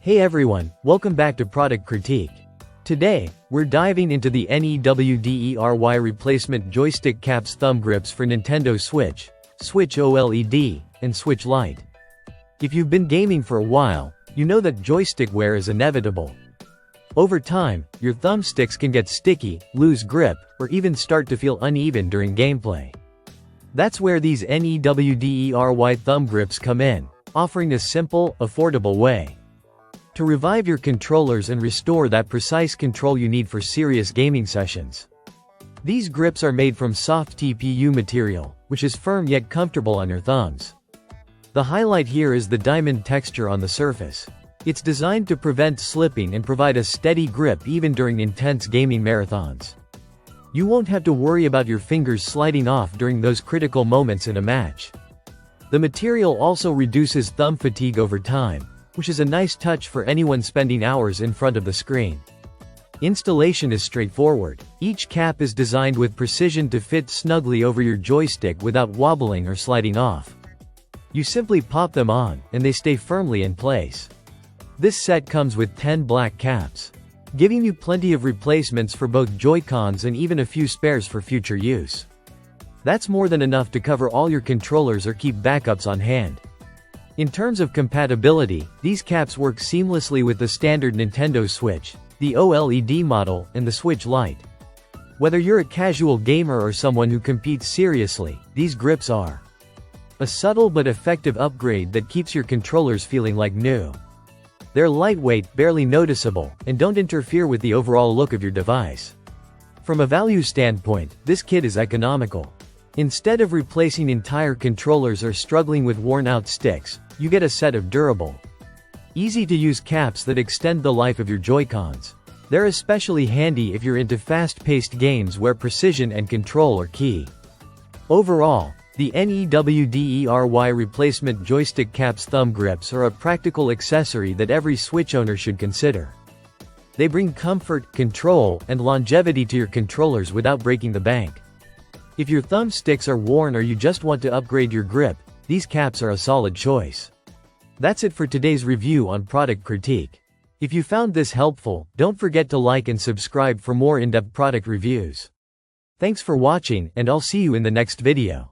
Hey everyone, welcome back to Product Critique. Today, we're diving into the NEWDERY replacement joystick caps thumb grips for Nintendo Switch, Switch OLED, and Switch Lite. If you've been gaming for a while, you know that joystick wear is inevitable. Over time, your thumbsticks can get sticky, lose grip, or even start to feel uneven during gameplay. That's where these NEWDERY thumb grips come in, offering a simple, affordable way to revive your controllers and restore that precise control you need for serious gaming sessions. These grips are made from soft TPU material, which is firm yet comfortable on your thumbs. The highlight here is the diamond texture on the surface. It's designed to prevent slipping and provide a steady grip even during intense gaming marathons. You won't have to worry about your fingers sliding off during those critical moments in a match. The material also reduces thumb fatigue over time, which is a nice touch for anyone spending hours in front of the screen. Installation is straightforward. Each cap is designed with precision to fit snugly over your joystick without wobbling or sliding off. You simply pop them on, and they stay firmly in place. This set comes with 10 black caps, giving you plenty of replacements for both Joy-Cons and even a few spares for future use. That's more than enough to cover all your controllers or keep backups on hand. In terms of compatibility, these caps work seamlessly with the standard Nintendo Switch, the OLED model, and the Switch Lite. Whether you're a casual gamer or someone who competes seriously, these grips are a subtle but effective upgrade that keeps your controllers feeling like new. They're lightweight, barely noticeable, and don't interfere with the overall look of your device. From a value standpoint, this kit is economical. Instead of replacing entire controllers or struggling with worn-out sticks, you get a set of durable, easy-to-use caps that extend the life of your Joy-Cons. They're especially handy if you're into fast-paced games where precision and control are key. Overall, the NEWDERY replacement joystick caps thumb grips are a practical accessory that every Switch owner should consider. They bring comfort, control, and longevity to your controllers without breaking the bank. If your thumbsticks are worn or you just want to upgrade your grip, these caps are a solid choice. That's it for today's review on Product Critique. If you found this helpful, don't forget to like and subscribe for more in-depth product reviews. Thanks for watching, and I'll see you in the next video.